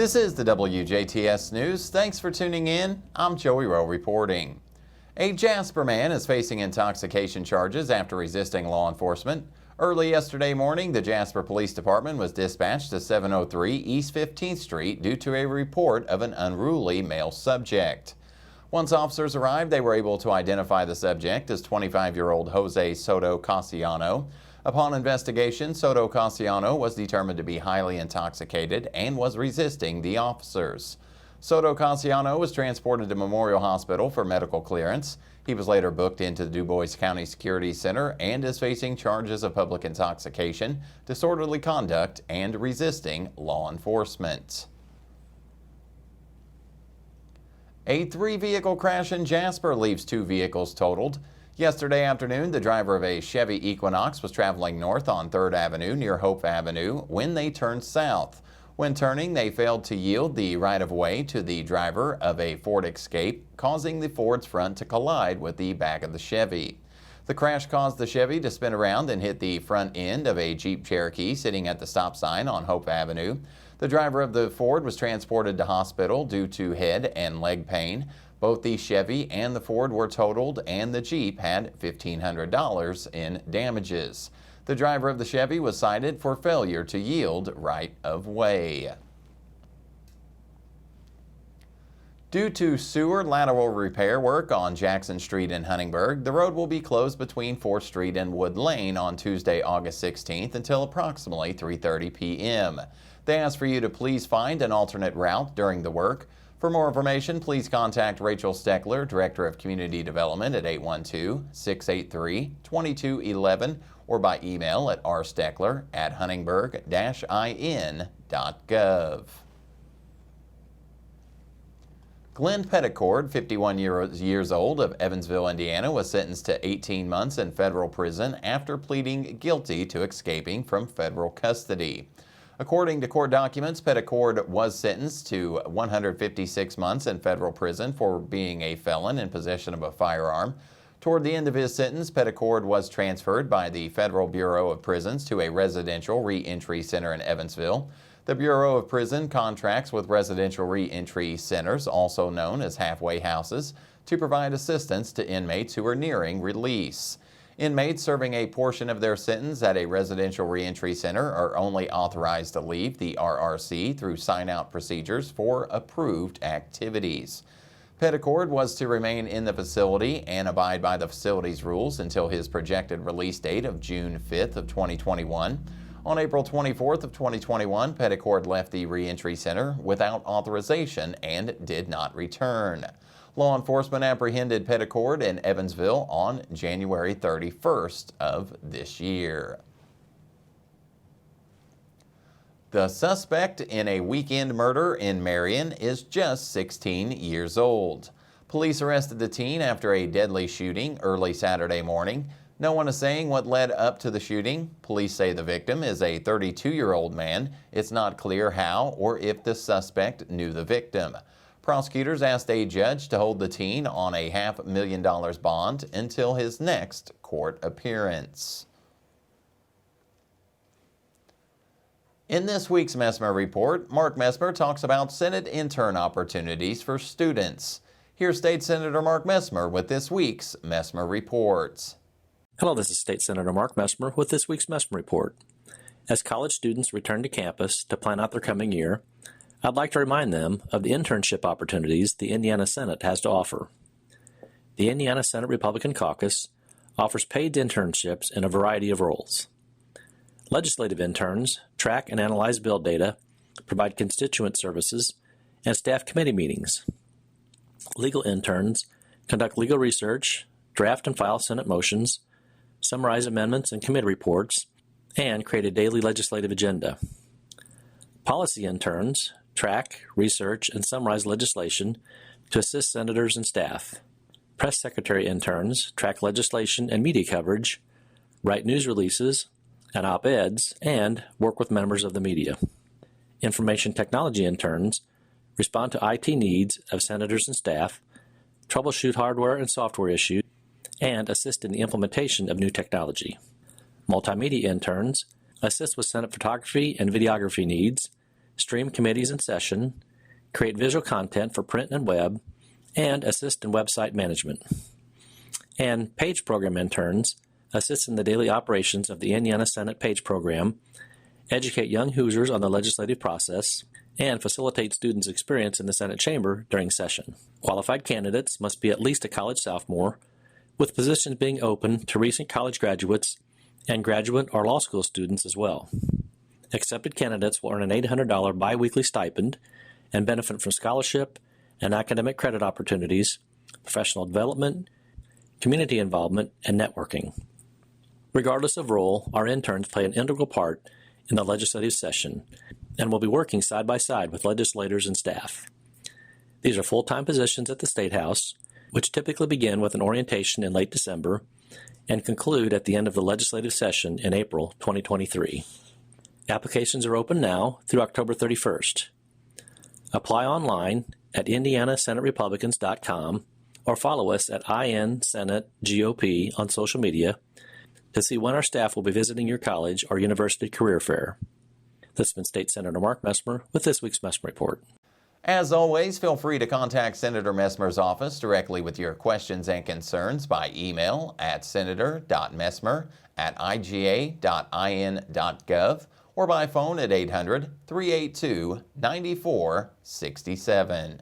This is the WJTS News. Thanks for tuning in. I'm Joey Rehl reporting. A Jasper man is facing intoxication charges after resisting law enforcement. Early yesterday morning, the Jasper Police Department was dispatched to 703 East 15th Street due to a report of an unruly male subject. Once officers arrived, they were able to identify the subject as 25-year-old Jose Soto Cassiano. Upon investigation, Soto Cassiano was determined to be highly intoxicated and was resisting the officers. Soto Cassiano was transported to Memorial Hospital for medical clearance. He was later booked into the DuBois County Security Center and is facing charges of public intoxication, disorderly conduct, and resisting law enforcement. A three-vehicle crash in Jasper leaves 2 vehicles totaled. Yesterday afternoon, the driver of a Chevy Equinox was traveling north on 3rd Avenue near Hope Avenue when they turned south. When turning, they failed to yield the right-of-way to the driver of a Ford Escape, causing the Ford's front to collide with the back of the Chevy. The crash caused the Chevy to spin around and hit the front end of a Jeep Cherokee sitting at the stop sign on Hope Avenue. The driver of the Ford was transported to hospital due to head and leg pain. Both the Chevy and the Ford were totaled, and the Jeep had $1,500 in damages. The driver of the Chevy was cited for failure to yield right-of-way. Due to sewer lateral repair work on Jackson Street in Huntingburg, the road will be closed between 4th Street and Wood Lane on Tuesday, August 16th until approximately 3:30 p.m. They ask for you to please find an alternate route during the work. For more information, please contact Rachel Steckler, Director of Community Development at 812-683-2211 or by email at rsteckler@huntingburg-in.gov. Glenn Petticord, 51 years old, of Evansville, Indiana, was sentenced to 18 months in federal prison after pleading guilty to escaping from federal custody. According to court documents, Petticord was sentenced to 156 months in federal prison for being a felon in possession of a firearm. Toward the end of his sentence, Petticord was transferred by the Federal Bureau of Prisons to a residential re-entry center in Evansville. The Bureau of Prison contracts with residential re-entry centers, also known as halfway houses, to provide assistance to inmates who are nearing release. Inmates serving a portion of their sentence at a residential reentry center are only authorized to leave the RRC through sign-out procedures for approved activities. Petticord was to remain in the facility and abide by the facility's rules until his projected release date of June 5th of 2021. On April 24th of 2021, Petticord left the reentry center without authorization and did not return. Law enforcement apprehended Petticord in Evansville on January 31st of this year. The suspect in a weekend murder in Marion is just 16 years old. Police arrested the teen after a deadly shooting early Saturday morning. No one is saying what led up to the shooting. Police say the victim is a 32-year-old man. It's not clear how or if the suspect knew the victim. Prosecutors asked a judge to hold the teen on a $500,000 bond until his next court appearance. In this week's Messmer Report, Mark Messmer talks about Senate intern opportunities for students. Here's State Senator Mark Messmer with this week's Messmer Reports. Hello, this is State Senator Mark Messmer with this week's Messmer Report. As college students return to campus to plan out their coming year, I'd like to remind them of the internship opportunities the Indiana Senate has to offer. The Indiana Senate Republican Caucus offers paid internships in a variety of roles. Legislative interns track and analyze bill data, provide constituent services, and staff committee meetings. Legal interns conduct legal research, draft and file Senate motions, summarize amendments and committee reports, and create a daily legislative agenda. Policy interns track, research, and summarize legislation to assist senators and staff. Press secretary interns track legislation and media coverage, write news releases and op-eds, and work with members of the media. Information technology interns respond to IT needs of senators and staff, troubleshoot hardware and software issues, and assist in the implementation of new technology. Multimedia interns assist with Senate photography and videography needs, stream committees in session, create visual content for print and web, and assist in website management. And page program interns assist in the daily operations of the Indiana Senate page program, educate young Hoosiers on the legislative process, and facilitate students' experience in the Senate chamber during session. Qualified candidates must be at least a college sophomore, with positions being open to recent college graduates and graduate or law school students as well. Accepted candidates will earn an $800 biweekly stipend and benefit from scholarship and academic credit opportunities, professional development, community involvement, and networking. Regardless of role, our interns play an integral part in the legislative session and will be working side by side with legislators and staff. These are full-time positions at the State House, which typically begin with an orientation in late December and conclude at the end of the legislative session in April 2023. Applications are open now through October 31st. Apply online at indianasenaterepublicans.com or follow us at INSenateGOP on social media to see when our staff will be visiting your college or university career fair. This has been State Senator Mark Messmer with this week's Messmer Report. As always, feel free to contact Senator Messmer's office directly with your questions and concerns by email at senator.messmer@iga.in.gov or by phone at 800-382-9467.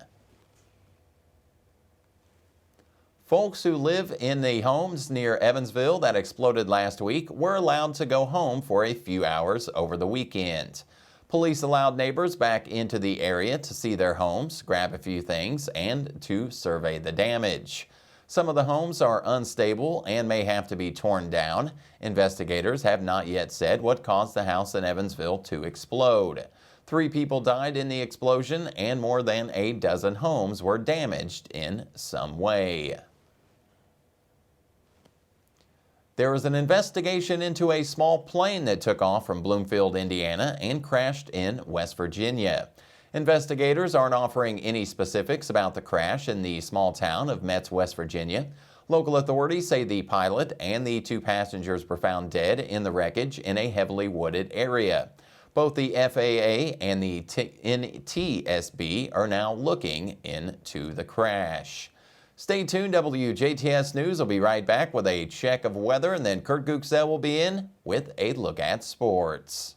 Folks who live in the homes near Evansville that exploded last week were allowed to go home for a few hours over the weekend. Police allowed neighbors back into the area to see their homes, grab a few things, and to survey the damage. Some of the homes are unstable and may have to be torn down. Investigators have not yet said what caused the house in Evansville to explode. 3 people died in the explosion and more than a dozen homes were damaged in some way. There was an investigation into a small plane that took off from Bloomfield, Indiana and crashed in West Virginia. Investigators aren't offering any specifics about the crash in the small town of Metz, West Virginia. Local authorities say the pilot and the 2 passengers were found dead in the wreckage in a heavily wooded area. Both the FAA and the NTSB are now looking into the crash. Stay tuned. WJTS News will be right back with a check of weather, and then Kurt Guxell will be in with a look at sports.